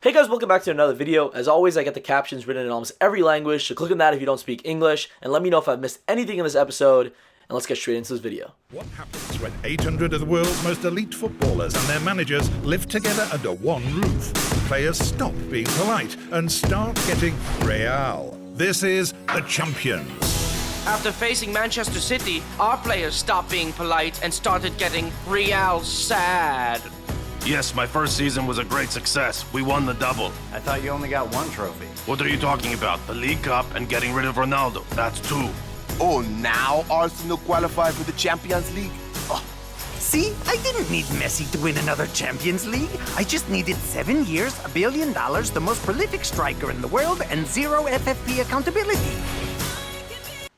Hey guys, welcome back to another video. As always, I get the captions written in almost every language, so click on that if you don't speak English, and let me know if I've missed anything in this episode, and let's get straight into this video. What happens when 800 of the world's most elite footballers and their managers live together under one roof? Players stop being polite and start getting real. This is the Champions. After facing Manchester City, our players stopped being polite and started getting real sad. Yes, my first season was a great success. We won the double. I thought you only got one trophy. What are you talking about? The League Cup and getting rid of Ronaldo. That's two. Oh, now Arsenal qualify for the Champions League? See, I didn't need Messi to win another Champions League. I just needed 7 years, $1 billion, the most prolific striker in the world, and zero FFP accountability.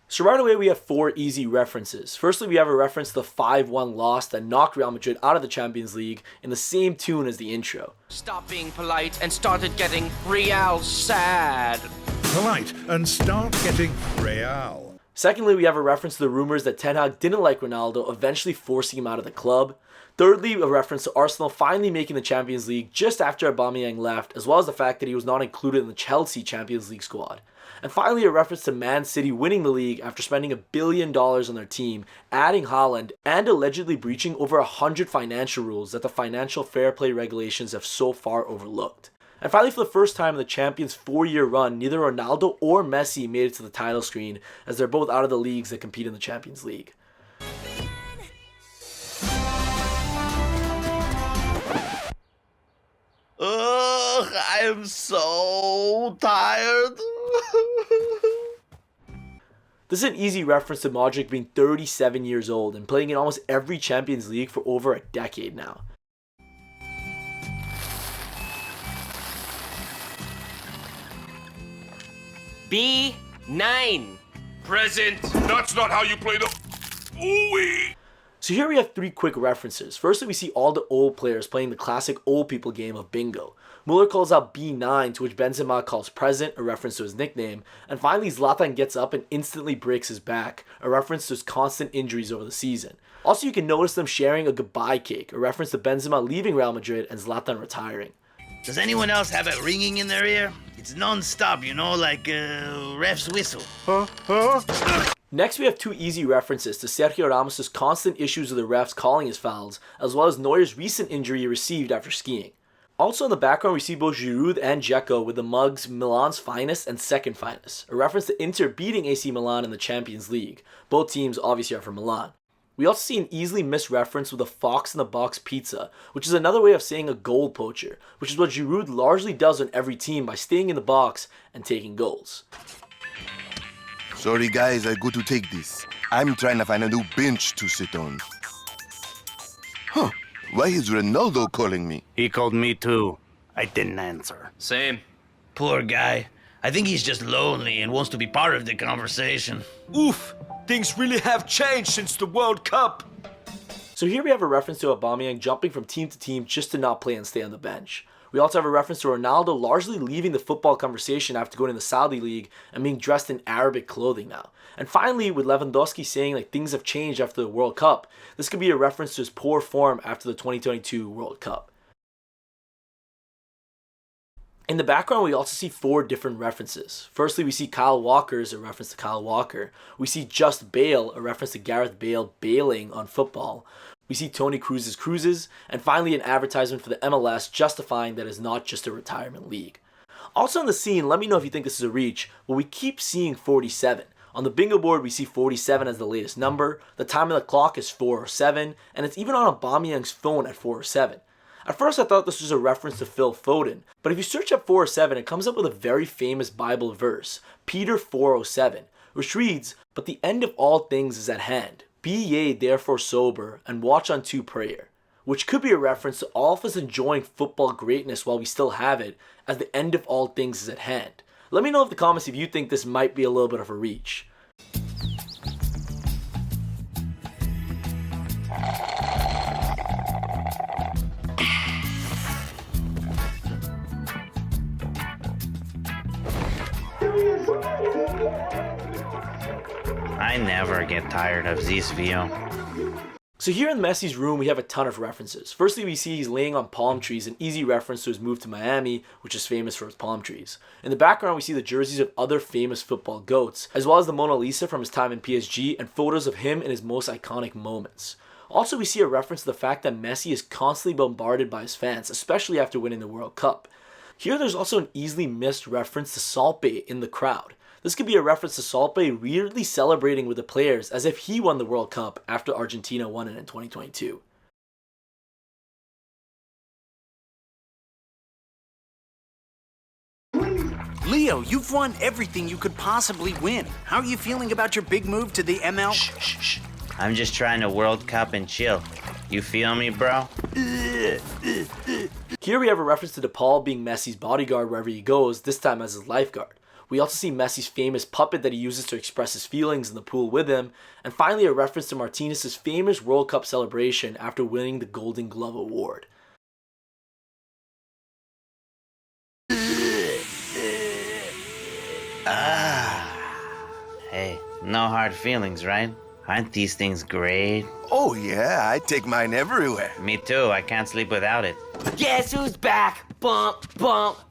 So right away we have four easy references. Firstly, we have a reference to the 5-1 loss that knocked Real Madrid out of the Champions League in the same tune as the intro. Stopped being polite and started getting real sad. Polite and start getting real. Secondly, we have a reference to the rumors that Ten Hag didn't like Ronaldo, eventually forcing him out of the club. Thirdly, a reference to Arsenal finally making the Champions League just after Aubameyang left, as well as the fact that he was not included in the Chelsea Champions League squad. And finally, a reference to Man City winning the league after spending $1 billion on their team, adding Haaland, and allegedly breaching over 100 financial rules that the financial fair play regulations have so far overlooked. And finally, for the first time in the Champions' 4-year run, neither Ronaldo or Messi made it to the title screen, as they're both out of the leagues that compete in the Champions League. Ugh, I am so tired. This is an easy reference to Modric being 37 years old and playing in almost every Champions League for over a decade now. B9. Present. That's not how you play the... Ooh-wee. So here we have three quick references. Firstly, we see all the old players playing the classic old people game of bingo. Muller calls out B9, to which Benzema calls present, a reference to his nickname. And finally, Zlatan gets up and instantly breaks his back, a reference to his constant injuries over the season. Also, you can notice them sharing a goodbye cake, a reference to Benzema leaving Real Madrid and Zlatan retiring. Does anyone else have it ringing in their ear? It's non-stop, you know, like a ref's whistle. Next, we have two easy references to Sergio Ramos' constant issues with the refs calling his fouls, as well as Neuer's recent injury he received after skiing. Also in the background, we see both Giroud and Dzeko with the mugs Milan's finest and second finest, a reference to Inter beating AC Milan in the Champions League. Both teams obviously are from Milan. We also see an easily missed reference with a fox in the box pizza, which is another way of saying a goal poacher, which is what Giroud largely does on every team by staying in the box and taking goals. Sorry guys, I go to take this. I'm trying to find a new bench to sit on. Huh, why is Ronaldo calling me? He called me too. I didn't answer. Same. Poor guy. I think he's just lonely and wants to be part of the conversation. Oof! Things really have changed since the World Cup. So here we have a reference to Aubameyang jumping from team to team just to not play and stay on the bench. We also have a reference to Ronaldo largely leaving the football conversation after going to the Saudi League and being dressed in Arabic clothing now. And finally, with Lewandowski saying like things have changed after the World Cup, this could be a reference to his poor form after the 2022 World Cup. In the background, we also see four different references. Firstly, we see Kyle Walker as a reference to Kyle Walker. We see Just Bale, a reference to Gareth Bale bailing on football. We see Tony Cruz's cruises, and finally an advertisement for the MLS justifying that it's not just a retirement league. Also on the scene, let me know if you think this is a reach, but we keep seeing 47. On the bingo board, we see 47 as the latest number, the time on the clock is 4:07, and it's even on Aubameyang's phone at 4:07. At first I thought this was a reference to Phil Foden, but if you search up 4:07, it comes up with a very famous Bible verse, Peter 4:07, which reads, "But the end of all things is at hand. Be ye therefore sober, and watch unto prayer," which could be a reference to all of us enjoying football greatness while we still have it, as the end of all things is at hand. Let me know in the comments if you think this might be a little bit of a reach. I never get tired of this video. So here in Messi's room, we have a ton of references. Firstly, we see he's laying on palm trees, an easy reference to his move to Miami, which is famous for its palm trees. In the background, we see the jerseys of other famous football GOATs, as well as the Mona Lisa from his time in PSG and photos of him in his most iconic moments. Also, we see a reference to the fact that Messi is constantly bombarded by his fans, especially after winning the World Cup. Here, there's also an easily missed reference to Salt Bae in the crowd. This could be a reference to Salt Bae weirdly celebrating with the players as if he won the World Cup after Argentina won it in 2022. Leo, you've won everything you could possibly win. How are you feeling about your big move to the ML? Shh. I'm just trying to World Cup and chill. You feel me, bro? Here we have a reference to DePaul being Messi's bodyguard wherever he goes, this time as his lifeguard. We also see Messi's famous puppet that he uses to express his feelings in the pool with him, and finally a reference to Martinez's famous World Cup celebration after winning the Golden Glove Award. Hey, no hard feelings, right? Aren't these things great? Oh yeah, I take mine everywhere. Me too, I can't sleep without it. Guess who's back? Bump,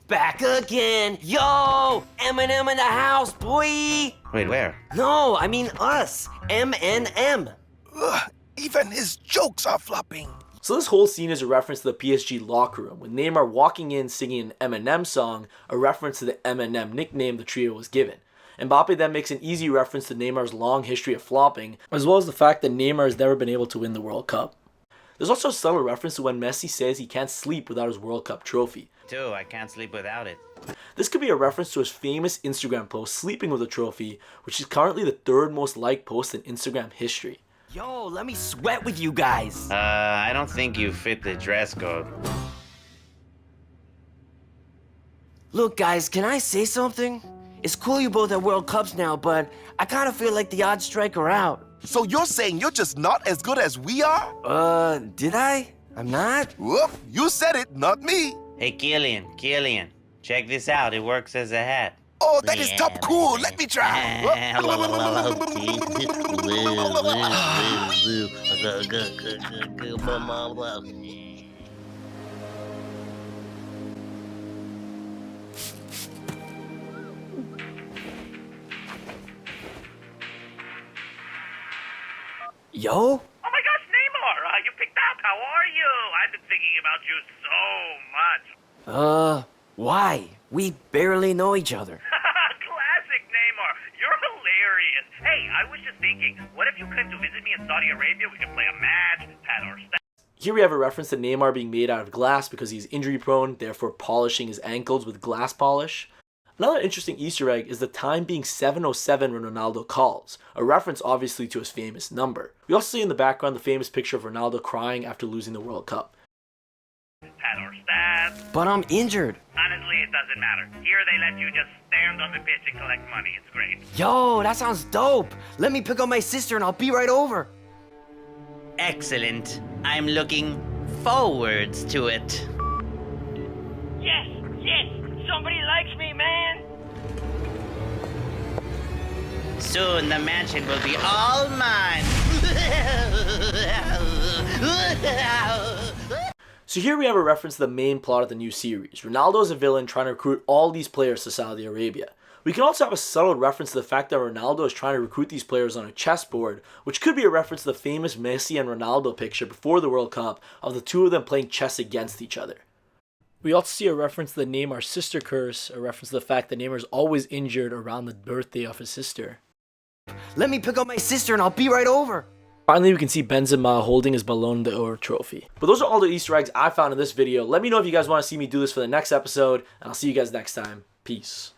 back again. Yo, Eminem in the house, boy. Wait, where? No, I mean us. M&M. Ugh, even his jokes are flopping. So this whole scene is a reference to the PSG locker room, with Neymar walking in singing an Eminem song, a reference to the Eminem nickname the trio was given. Mbappe then makes an easy reference to Neymar's long history of flopping, as well as the fact that Neymar has never been able to win the World Cup. There's also a subtle reference to when Messi says he can't sleep without his World Cup trophy. Too, I can't sleep without it. This could be a reference to his famous Instagram post sleeping with a trophy, which is currently the third most liked post in Instagram history. Yo, let me sweat with you guys. I don't think you fit the dress code. Look, guys, can I say something? It's cool you both have World Cups now, but I kind of feel like the odds strike are out. So you're saying you're just not as good as we are? Did I? I'm not? Whoop, you said it, not me. Hey, Killian, check this out. It works as a hat. Oh, that is top cool. Let me try. Yo? Oh my gosh, Neymar, you picked up. How are you? I've been thinking about you so much. Why? We barely know each other. Classic Neymar. You're hilarious. Hey, I was just thinking, what if you came to visit me in Saudi Arabia? We could play a match, pat our stats. Here we have a reference to Neymar being made out of glass because he's injury prone, therefore polishing his ankles with glass polish. Another interesting Easter egg is the time being 7:07 when Ronaldo calls, a reference obviously to his famous number. We also see in the background the famous picture of Ronaldo crying after losing the World Cup. Pat our stats. But I'm injured. Honestly, it doesn't matter. Here they let you just stand on the pitch and collect money. It's great. Yo, that sounds dope. Let me pick up my sister and I'll be right over. Excellent. I'm looking forwards to it. Yes, somebody likes me, man. Soon the mansion will be all mine. So here we have a reference to the main plot of the new series. Ronaldo is a villain trying to recruit all these players to Saudi Arabia. We can also have a subtle reference to the fact that Ronaldo is trying to recruit these players on a chessboard, which could be a reference to the famous Messi and Ronaldo picture before the World Cup of the two of them playing chess against each other. We also see a reference to the Neymar sister curse, a reference to the fact that Neymar is always injured around the birthday of his sister. Let me pick up my sister and I'll be right over. Finally, we can see Benzema holding his Ballon d'Or trophy. But those are all the Easter eggs I found in this video. Let me know if you guys want to see me do this for the next episode, and I'll see you guys next time. Peace.